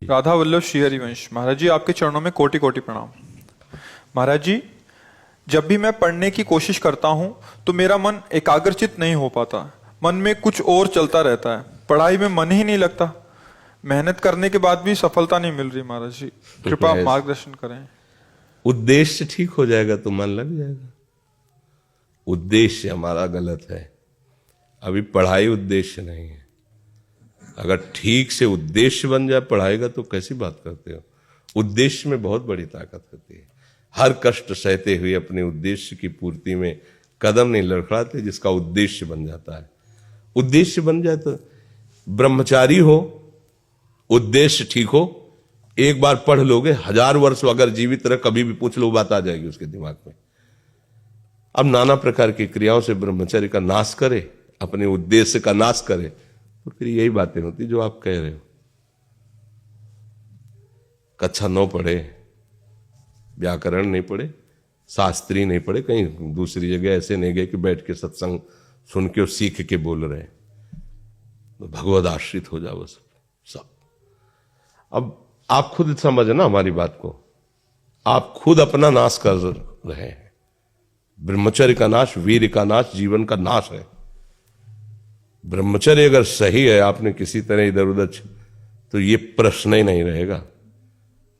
राधा वल्लभ श्री हरिवंश। महाराज जी, आपके चरणों में कोटि कोटि प्रणाम। महाराज जी, जब भी मैं पढ़ने की कोशिश करता हूं तो मेरा मन एकाग्रचित नहीं हो पाता। मन में कुछ और चलता रहता है। पढ़ाई में मन ही नहीं लगता। मेहनत करने के बाद भी सफलता नहीं मिल रही। महाराज जी, कृपया आप मार्गदर्शन करें। उद्देश्य ठीक हो जाएगा तो मन लग जाएगा। उद्देश्य हमारा गलत है। अभी पढ़ाई उद्देश्य नहीं है। अगर ठीक से उद्देश्य बन जाए पढ़ाई का तो कैसी बात करते हो। उद्देश्य में बहुत बड़ी ताकत होती है। हर कष्ट सहते हुए अपने उद्देश्य की पूर्ति में कदम नहीं लड़खड़ाते, जिसका उद्देश्य बन जाता है। उद्देश्य बन जाए तो ब्रह्मचारी हो, उद्देश्य ठीक हो, एक बार पढ़ लोगे, 1000 वर्ष अगर जीवित रहे कभी भी पूछ लो बात आ जाएगी उसके दिमाग में। अब नाना प्रकार की क्रियाओं से ब्रह्मचर्य का नाश करे, अपने उद्देश्य का नाश करे, तो फिर यही बातें होती जो आप कह रहे हो। कक्षा 9 पढ़े, व्याकरण नहीं पढ़े, शास्त्री नहीं पढ़े, कहीं दूसरी जगह ऐसे नहीं गए कि बैठ के सत्संग सुन के और सीख के बोल रहे हैं, तो भगवद आश्रित हो जाओ सब। अब आप खुद समझना हमारी बात को। आप खुद अपना नाश कर रहे हैं। ब्रह्मचर्य का नाश, वीर का नाश, जीवन का नाश है। ब्रह्मचर्य अगर सही है, आपने किसी तरह इधर उधर, तो ये प्रश्न ही नहीं रहेगा।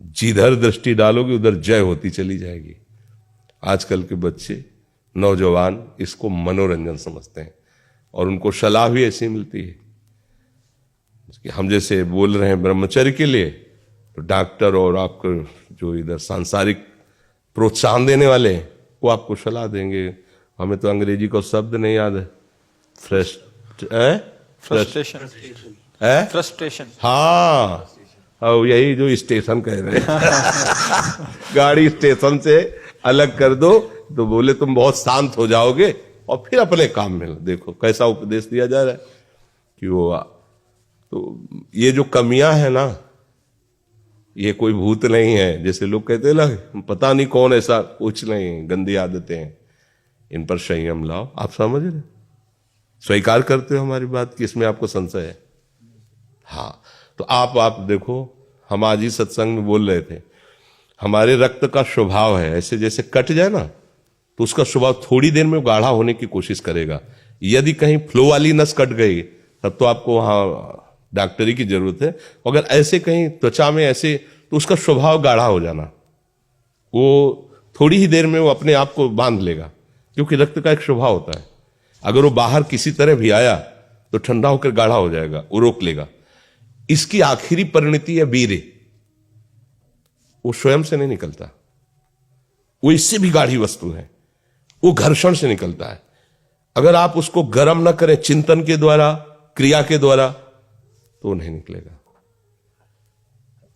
जिधर दृष्टि डालोगे उधर जय होती चली जाएगी। आजकल के बच्चे, नौजवान इसको मनोरंजन समझते हैं और उनको सलाह भी ऐसी मिलती है कि हम जैसे बोल रहे हैं ब्रह्मचर्य के लिए, तो डॉक्टर और आपको जो इधर सांसारिक प्रोत्साहन देने वाले हैं वो आपको सलाह देंगे। हमें तो अंग्रेजी का शब्द नहीं याद है। फ्रस्ट्रेशन। हाँ, यही जो स्टेशन कह रहे हैं। गाड़ी स्टेशन से अलग कर दो तो बोले तुम बहुत शांत हो जाओगे और फिर अपने काम में देखो कैसा उपदेश दिया जा रहा है कि वो। तो ये जो कमियां है ना, ये कोई भूत नहीं है जैसे लोग कहते हैं ना, पता नहीं कौन, ऐसा कुछ नहीं। गंदी आदतें हैं, इन पर संयम लाओ। आप समझ रहे, स्वीकार करते हो हमारी बात कि इसमें आपको संशय है? हाँ, तो आप देखो, हम आज ही सत्संग में बोल रहे थे, हमारे रक्त का स्वभाव है ऐसे, जैसे कट जाए ना तो उसका स्वभाव थोड़ी देर में गाढ़ा होने की कोशिश करेगा। यदि कहीं फ्लो वाली नस कट गई तब तो आपको वहां डॉक्टरी की जरूरत है। अगर ऐसे कहीं त्वचा में ऐसे, तो उसका स्वभाव गाढ़ा हो जाना, वो थोड़ी ही देर में वो अपने आप को बांध लेगा, क्योंकि रक्त का एक स्वभाव होता है। अगर वो बाहर किसी तरह भी आया तो ठंडा होकर गाढ़ा हो जाएगा, वो रोक लेगा। इसकी आखिरी परिणति है वीर्य। वो स्वयं से नहीं निकलता, वो इससे भी गाढ़ी वस्तु है, वो घर्षण से निकलता है। अगर आप उसको गर्म न करें चिंतन के द्वारा, क्रिया के द्वारा, तो वो नहीं निकलेगा।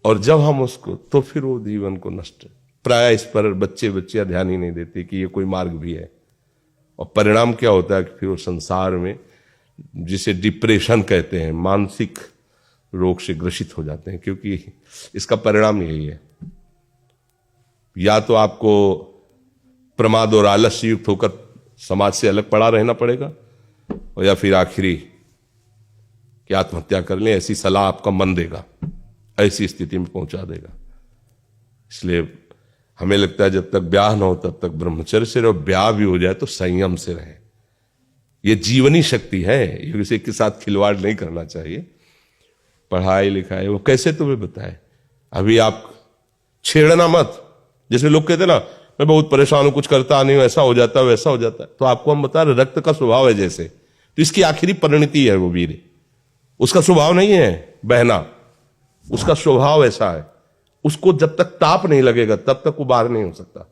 और जब हम उसको, तो फिर वो जीवन को नष्ट। प्राय इस पर बच्चे ध्यान ही नहीं देते कि ये कोई मार्ग भी है। और परिणाम क्या होता है कि फिर वो संसार में, जिसे डिप्रेशन कहते हैं, मानसिक रोग से ग्रसित हो जाते हैं, क्योंकि इसका परिणाम यही है। या तो आपको प्रमाद और आलस्य युक्त होकर समाज से अलग पड़ा रहना पड़ेगा, और या फिर आखिरी कि आत्महत्या कर लें, ऐसी सलाह आपका मन देगा, ऐसी स्थिति में पहुंचा देगा। इसलिए हमें लगता है जब तक ब्याह न हो तब तक ब्रह्मचर्य से रहो, ब्याह भी हो जाए तो संयम से रहे। ये जीवनी शक्ति है, ये किसी के साथ खिलवाड़ नहीं करना चाहिए। पढ़ाई लिखाई वो कैसे तुम्हें बताए, अभी आप छेड़ना मत। जैसे लोग कहते ना, मैं बहुत परेशान हूं, कुछ करता नहीं हूं, ऐसा हो जाता है वैसा हो जाता है। तो आपको हम बता रहे, रक्त का स्वभाव है जैसे, तो इसकी आखिरी परिणति है वो वीर। उसका स्वभाव नहीं है बहना, उसका स्वभाव ऐसा है। उसको जब तक ताप नहीं लगेगा तब तक वो बाहर नहीं हो सकता।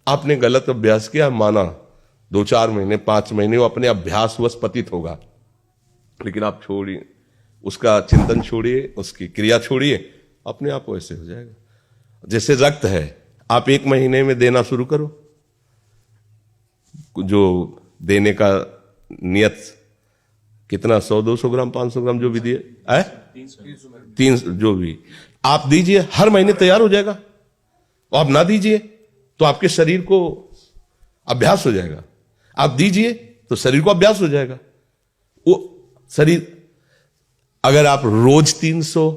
आपने गलत अभ्यास किया, माना 2-4 महीने 5 महीने वो अपने अभ्यासवश पतित होगा, लेकिन आप छोड़िए, उसका चिंतन छोड़िए, उसकी क्रिया छोड़िए, अपने आप वैसे हो जाएगा। जैसे रक्त है, आप 1 महीने में देना शुरू करो, जो देने का नियत कितना, 100-200 ग्राम 500 ग्राम जो भी दिए, 300 जो भी आप दीजिए, हर महीने तैयार हो जाएगा। और आप ना दीजिए तो आपके शरीर को अभ्यास हो जाएगा, आप दीजिए तो शरीर को अभ्यास हो जाएगा। वो शरीर, अगर आप रोज 300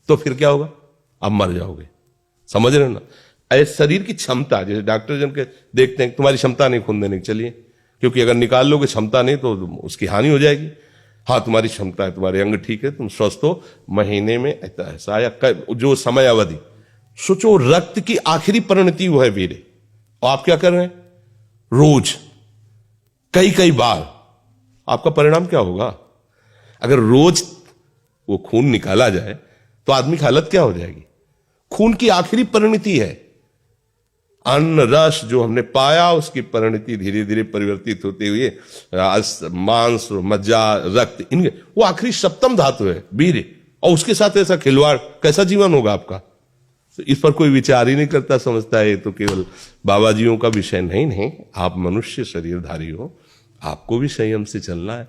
तो फिर क्या होगा? आप मर जाओगे। समझ रहे हो ना? ऐसे शरीर की क्षमता, जैसे डॉक्टर जन के देखते हैं तुम्हारी क्षमता नहीं खून देने की, चलिए, क्योंकि अगर निकाल लोगे क्षमता नहीं तो उसकी हानि हो जाएगी। हाँ तुम्हारी क्षमता है, तुम्हारे अंग ठीक है, तुम स्वस्थ हो, महीने में ऐसा या जो समय अवधि, सोचो रक्त की आखिरी परिणति वो है वीर्य, और आप क्या कर रहे हैं? रोज कई कई बार। आपका परिणाम क्या होगा? अगर रोज वो खून निकाला जाए तो आदमी की हालत क्या हो जाएगी? खून की आखिरी परिणति है। अन्न रस जो हमने पाया उसकी परिणति धीरे धीरे परिवर्तित होते हुए मांस, मज्जा, रक्त, इनके वो आखिरी सप्तम धातु है वीर्य, और उसके साथ ऐसा खिलवाड़, कैसा जीवन होगा आपका? तो इस पर कोई विचार ही नहीं करता, समझता है ये तो केवल बाबा जियों का विषय। नहीं, आप मनुष्य शरीरधारी हो, आपको भी संयम से चलना है,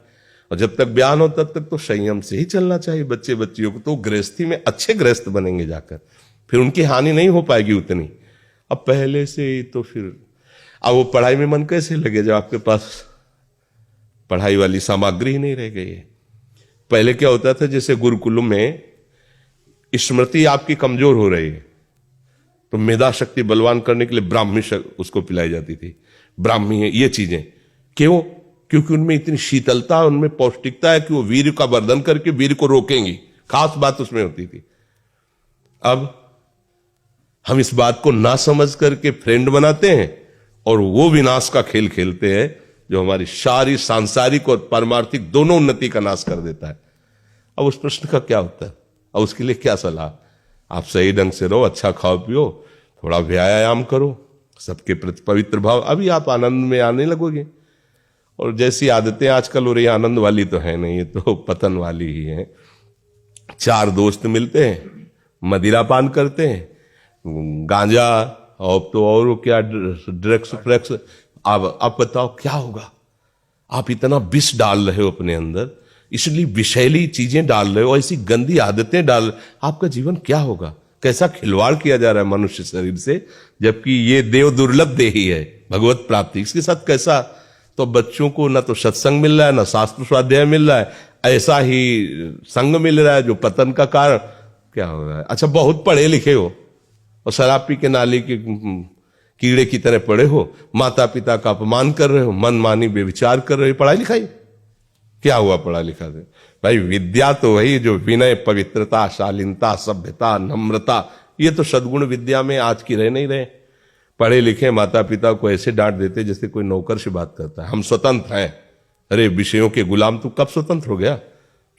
और जब तक ज्ञान हो तब तक तो संयम से ही चलना चाहिए। बच्चे बच्चियों को तो गृहस्थी में अच्छे गृहस्थ बनेंगे जाकर, फिर उनकी हानि नहीं हो पाएगी उतनी। अब पहले से ही तो फिर अब वो पढ़ाई में मन कैसे लगे जब आपके पास पढ़ाई वाली सामग्री ही नहीं रह गई है? पहले क्या होता था, जैसे गुरुकुल में स्मृति आपकी कमजोर हो रही है तो मेधा शक्ति बलवान करने के लिए ब्राह्मी उसको पिलाई जाती थी, ब्राह्मी है ये चीजें। क्यों? क्योंकि उनमें इतनी शीतलता, उनमें पौष्टिकता है कि वो वीर का वर्धन करके वीर को रोकेंगी, खास बात उसमें होती थी। अब हम इस बात को ना समझ करके फ्रेंड बनाते हैं और वो विनाश का खेल खेलते हैं जो हमारी सारी सांसारिक और पारमार्थिक दोनों उन्नति का नाश कर देता है। अब उस प्रश्न का क्या होता है? अब उसके लिए क्या सलाह? आप सही ढंग से रहो, अच्छा खाओ पियो, थोड़ा व्यायाम करो, सबके प्रति पवित्र भाव, अभी आप आनंद में आने लगोगे। और जैसी आदतें आजकल हो रही है, आनंद वाली तो है नहीं, ये तो पतन वाली ही है। चार दोस्त मिलते हैं, मदिरा पान करते हैं, गांजा और तो और क्या ड्रग्स फ्रग्स। आप बताओ क्या होगा? आप इतना विष डाल रहे हो अपने अंदर, इसलिए विषैली चीजें डाल रहे हो, ऐसी गंदी आदतें डाल, आपका जीवन क्या होगा? कैसा खिलवाड़ किया जा रहा है मनुष्य शरीर से, जबकि ये देव दुर्लभ देही है भगवत प्राप्ति, इसके साथ कैसा? तो बच्चों को ना तो सत्संग मिल रहा है, ना शास्त्र स्वाध्याय मिल रहा है, ऐसा ही संग मिल रहा है जो पतन का कारण क्या हो रहा है। अच्छा, बहुत पढ़े लिखे हो और शराब पी के नाली के कीड़े की तरह पड़े हो, माता पिता का अपमान कर रहे हो, मनमानी बेविचार कर रहे हो, पढ़ाई लिखाई क्या हुआ? पढ़ा लिखा से भाई विद्या तो वही जो विनय, पवित्रता, शालीनता, सभ्यता, नम्रता, ये तो सद्गुण विद्या में आज की रह नहीं रहे। पढ़े लिखे माता पिता को ऐसे डांट देते जैसे कोई नौकर से बात करता है, हम स्वतंत्र हैं। अरे विषयों के गुलाम तू कब स्वतंत्र हो गया?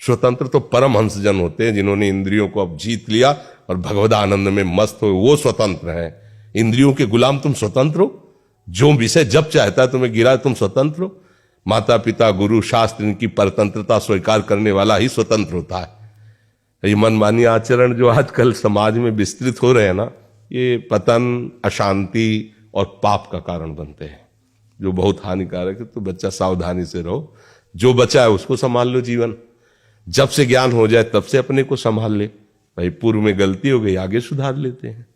स्वतंत्र तो परमहंस जन होते हैं जिन्होंने इंद्रियों को अब जीत लिया और भगवद आनंद में मस्त हो, वो स्वतंत्र हैं। इंद्रियों के गुलाम तुम स्वतंत्र हो? जो विषय जब चाहता है तुम्हें गिरा, तुम स्वतंत्र हो? माता पिता, गुरु, शास्त्र, इनकी परतंत्रता स्वीकार करने वाला ही स्वतंत्र होता है। ये मनमानी आचरण जो आजकल समाज में विस्तृत हो रहे हैं ना, ये पतन, अशांति और पाप का कारण बनते हैं, जो बहुत हानिकारक है। तो बच्चा सावधानी से रहो, जो बचा है उसको संभाल लो। जीवन जब से ज्ञान हो जाए तब से अपने को संभाल ले। भाई पूर्व में गलती हो गई, आगे सुधार लेते हैं।